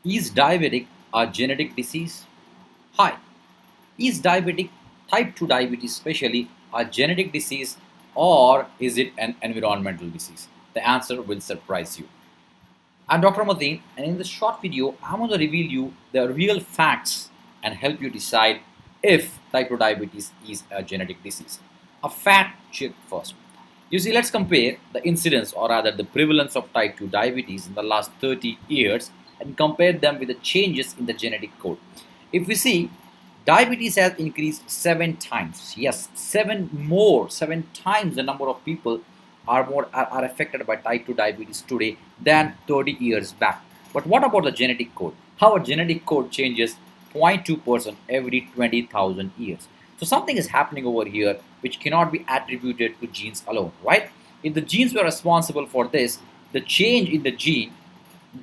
Is diabetic a genetic disease? Hi. Is diabetic type 2 diabetes especially a genetic disease or is it an environmental disease? The answer will surprise you. I'm Dr. Madin, and in this short video, I'm going to reveal you the real facts and help you decide if type 2 diabetes is a genetic disease. A fact check first. You see, let's compare the incidence or rather the prevalence of type 2 diabetes in the last 30 years and compare them with the changes in the genetic code. If we see, diabetes has increased 7 times. Yes, seven times the number of people are affected by type 2 diabetes today than 30 years back. But what about the genetic code? How a genetic code changes 0.2% every 20,000 years. So something is happening over here which cannot be attributed to genes alone, right? If the genes were responsible for this, the change in the gene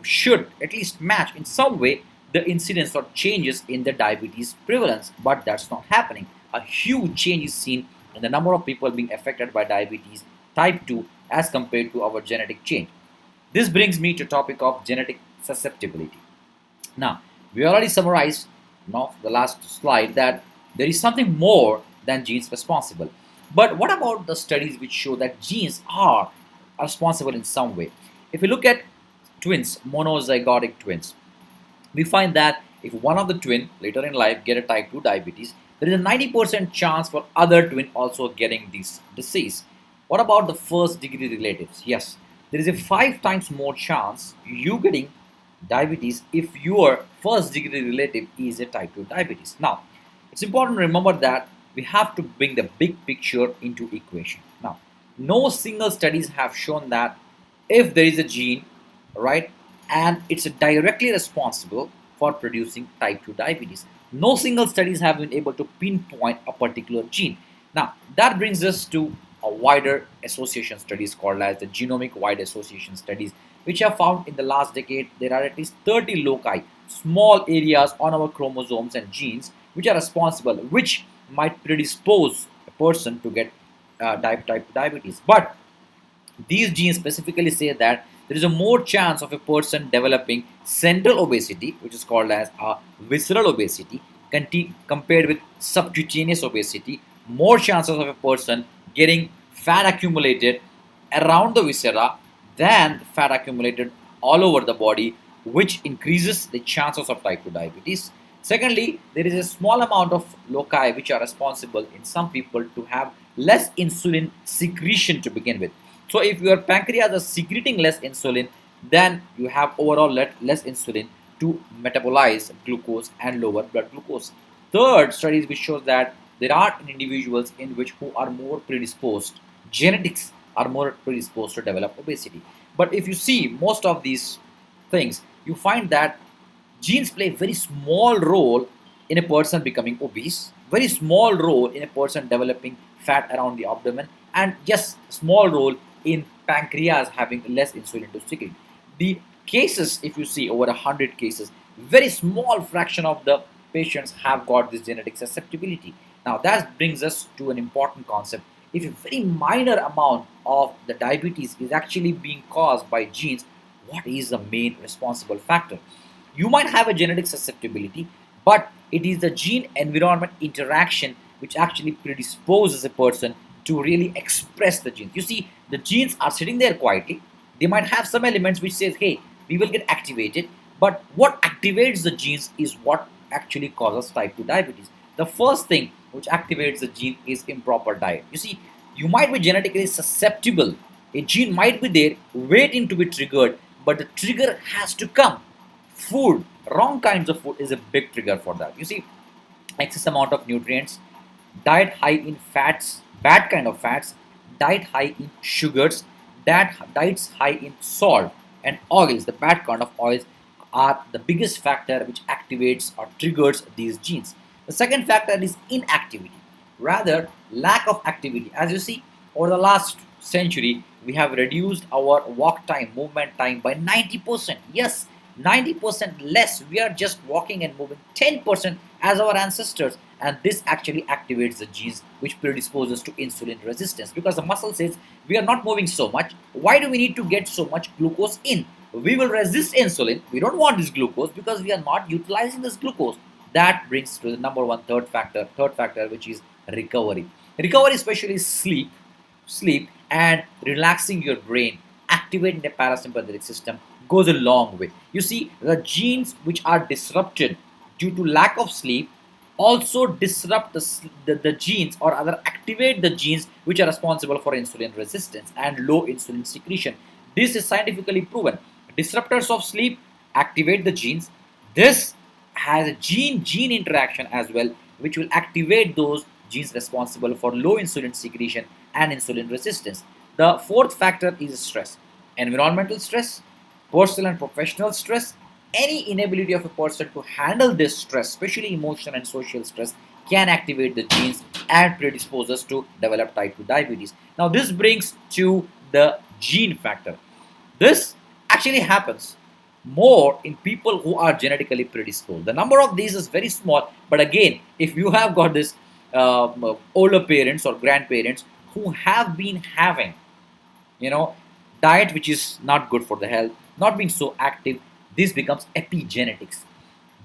should at least match in some way the incidence or changes in the diabetes prevalence, but that's not happening. A huge change is seen in the number of people being affected by diabetes type 2 as compared to our genetic change. This brings me to topic of genetic susceptibility. Now, we already summarized the last slide that there is something more than genes responsible. But what about the studies which show that genes are responsible in some way? If we look at twins, monozygotic twins, we find that if one of the twin later in life get a type 2 diabetes, there is a 90% chance for other twin also getting this disease. What about the first degree relatives? Yes, there is a 5 times more chance you getting diabetes if your first degree relative is a type 2 diabetes. Now, it's important to remember that we have to bring the big picture into equation. Now, no single studies have shown that if there is a gene, right, and it's directly responsible for producing type 2 diabetes. No single studies have been able to pinpoint a particular gene. Now, that brings us to a wider association studies called as the genomic wide association studies, which have found in the last decade there are at least 30 loci, small areas on our chromosomes and genes which are responsible, which might predispose a person to get type 2 diabetes. But these genes specifically say that there is a more chance of a person developing central obesity, which is called as a visceral obesity, compared with subcutaneous obesity, more chances of a person getting fat accumulated around the viscera than fat accumulated all over the body, which increases the chances of type 2 diabetes. Secondly, there is a small amount of loci which are responsible in some people to have less insulin secretion to begin with. So if your pancreas is secreting less insulin, then you have overall less insulin to metabolize glucose and lower blood glucose. Third, studies which shows that there are individuals in which who are more predisposed, genetics are more predisposed to develop obesity. But if you see most of these things, you find that genes play a very small role in a person becoming obese, very small role in a person developing fat around the abdomen, and just small role in pancreas having less insulin to secrete. The cases, if you see over 100 cases, very small fraction of the patients have got this genetic susceptibility. Now that brings us to an important concept. If a very minor amount of the diabetes is actually being caused by genes, what is the main responsible factor? You might have a genetic susceptibility, but it is the gene environment interaction which actually predisposes a person to really express the genes. You see, the genes are sitting there quietly. They might have some elements which says, hey, we will get activated, but what activates the genes is what actually causes type 2 diabetes. The first thing which activates the gene is improper diet. You see, you might be genetically susceptible. A gene might be there waiting to be triggered, but the trigger has to come. Food, wrong kinds of food is a big trigger for that. You see, excess amount of nutrients, diet high in fats, bad kind of fats, diet high in sugars, diets high in salt and oils, the bad kind of oils are the biggest factor which activates or triggers these genes. The second factor is inactivity, rather lack of activity. As you see, over the last century, we have reduced our walk time, movement time by 90%. Yes, 90% less. We are just walking and moving 10% as our ancestors, and this actually activates the genes which predisposes to insulin resistance because the muscle says we are not moving so much. Why do we need to get so much glucose in? we will resist insulin. We don't want this glucose because we are not utilizing this glucose. That brings to the number one, third factor, which is recovery. Recovery, especially sleep and relaxing your brain, activating the parasympathetic system goes a long way. You see, the genes which are disrupted due to lack of sleep also disrupt the genes, or other activate the genes which are responsible for insulin resistance and low insulin secretion. This is scientifically proven. Disruptors of sleep activate the genes. This has a gene interaction as well, which will activate those genes responsible for low insulin secretion and insulin resistance. The fourth factor is stress. Environmental stress, personal and professional stress, any inability of a person to handle this stress, especially emotional and social stress, can activate the genes and predispose us to develop type 2 diabetes. Now, this brings to the gene factor. This actually happens more in people who are genetically predisposed. The number of these is very small, but again, if you have got this older parents or grandparents who have been having, you know, diet which is not good for the health, not being so active, this becomes epigenetics.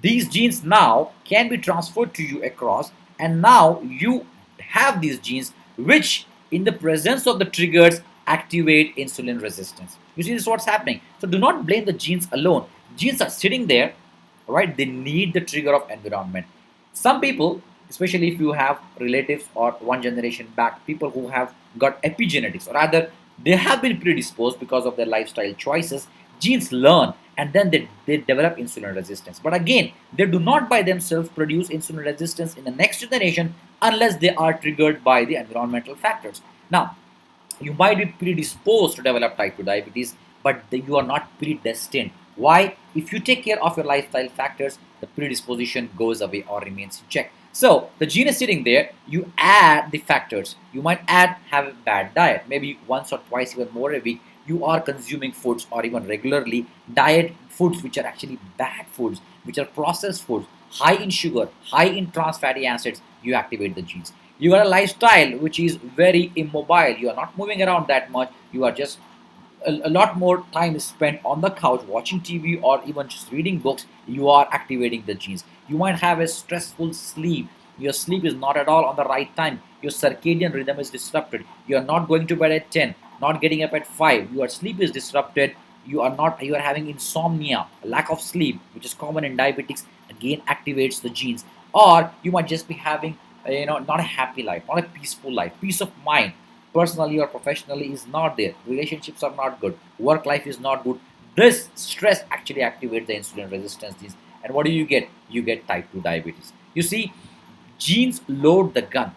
These genes now can be transferred to you across, and now you have these genes which, in the presence of the triggers, activate insulin resistance. You see, this is what's happening. So do not blame the genes alone. Genes are sitting there, right? They need the trigger of environment. Some people, especially if you have relatives or one generation back, people who have got epigenetics, or rather they have been predisposed because of their lifestyle choices, genes learn, and then they develop insulin resistance. But again, they do not by themselves produce insulin resistance in the next generation unless they are triggered by the environmental factors. Now, you might be predisposed to develop type 2 diabetes, but you are not predestined. Why? If you take care of your lifestyle factors, the predisposition goes away or remains in check. So the gene is sitting there, you add the factors. You might add have a bad diet, maybe once or twice, even more a week. You are consuming foods, or even regularly diet foods which are actually bad foods, which are processed foods, high in sugar, high in trans fatty acids. You activate the genes. You got a lifestyle which is very immobile. You are not moving around that much. You are just a lot more time is spent on the couch watching TV or even just reading books. You are activating the genes. You might have a stressful sleep. Your sleep is not at all on the right time. Your circadian rhythm is disrupted. You are not going to bed at 10, not getting up at 5. Your sleep is disrupted. You are having insomnia, lack of sleep, which is common in diabetics, again activates the genes. Or you might just be having not a happy life, not a peaceful life. Peace of mind, personally or professionally, is not there. Relationships are not good. Work life is not good. This stress actually activates the insulin resistance genes. And what do you get? You get type 2 diabetes. You see, genes load the gun,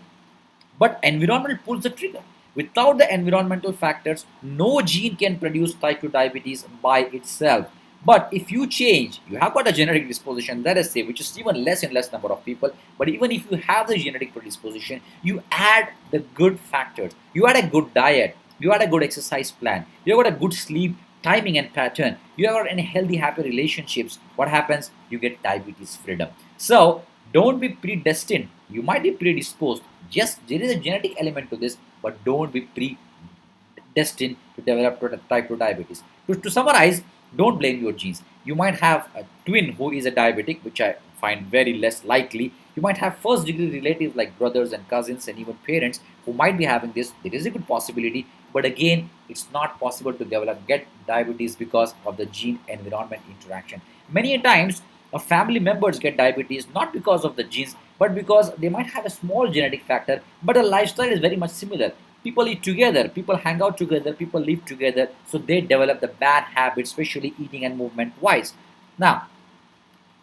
but environment pulls the trigger. Without the environmental factors, no gene can produce type 2 diabetes by itself. But if you change, you have got a genetic disposition, let us say, which is even less and less number of people. But even if you have the genetic predisposition, you add the good factors. You add a good diet. You add a good exercise plan. You have got a good sleep timing and pattern. You have got any healthy, happy relationships. What happens? You get diabetes freedom. So don't be predestined. You might be predisposed. Yes, there is a genetic element to this, but don't be predestined to develop type 2 diabetes. To summarize, don't blame your genes. You might have a twin who is a diabetic, which I find very less likely. You might have first degree relatives like brothers and cousins and even parents who might be having this. There is a good possibility, but again, it's not possible to get diabetes because of the gene environment interaction. Many times, family members get diabetes not because of the genes, but because they might have a small genetic factor, but the lifestyle is very much similar. People eat together, people hang out together, people live together, so they develop the bad habits, especially eating and movement wise. Now,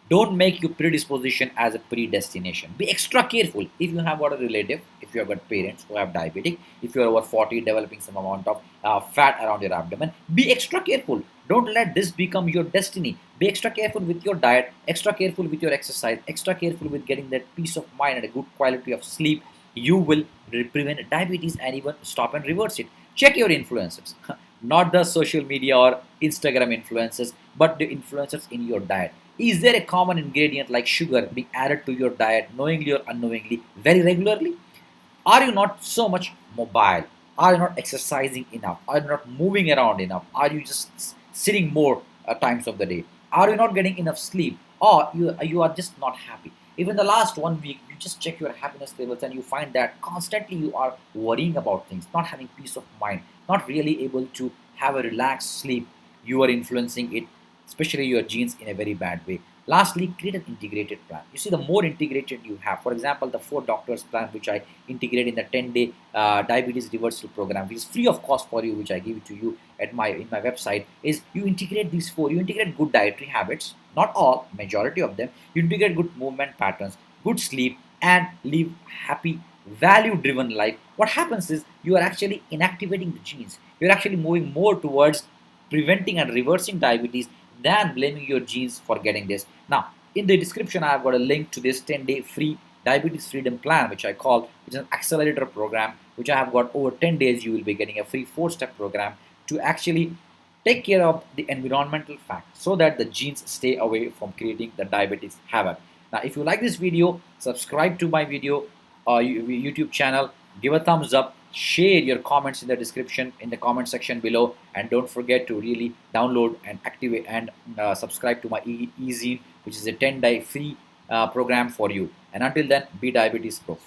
don't make your predisposition as a predestination. Be extra careful if you have got a relative, if you have got parents who have diabetic, if you are over 40 developing some amount of fat around your abdomen. Be extra careful. Don't let this become your destiny. Be extra careful with your diet, extra careful with your exercise, extra careful with getting that peace of mind and a good quality of sleep. You will prevent diabetes and even stop and reverse it. Check your influencers, not the social media or Instagram influencers, but the influencers in your diet. Is there a common ingredient like sugar being added to your diet knowingly or unknowingly very regularly? Are you not so much mobile? Are you not exercising enough? Are you not moving around enough? Are you just sitting more times of the day? Are you not getting enough sleep, or you are just not happy? Even the last 1 week, you just check your happiness levels and you find that constantly you are worrying about things, not having peace of mind, not really able to have a relaxed sleep. You are influencing it, especially your genes, in a very bad way. Lastly, create an integrated plan. You see, the more integrated you have, for example, the 4 doctors plan, which I integrate in the 10-day diabetes reversal program, which is free of cost for you, which I give it to you at my website, is you integrate these 4. You integrate good dietary habits, not all, majority of them. You integrate good movement patterns, good sleep, and live happy, value-driven life. What happens is you are actually inactivating the genes. You're actually moving more towards preventing and reversing diabetes than blaming your genes for getting this. Now, in the description, I've got a link to this 10-day free diabetes freedom plan, which I call, which is an accelerator program, which I have got over 10 days. You will be getting a free 4-step program to actually take care of the environmental facts so that the genes stay away from creating the diabetes havoc. Now, if you like this video, subscribe to my video YouTube channel, give a thumbs up, share your comments in the description, in the comment section below, and don't forget to really download and activate and subscribe to my easy, which is a 10-day free program for you. And until then, be diabetes proof.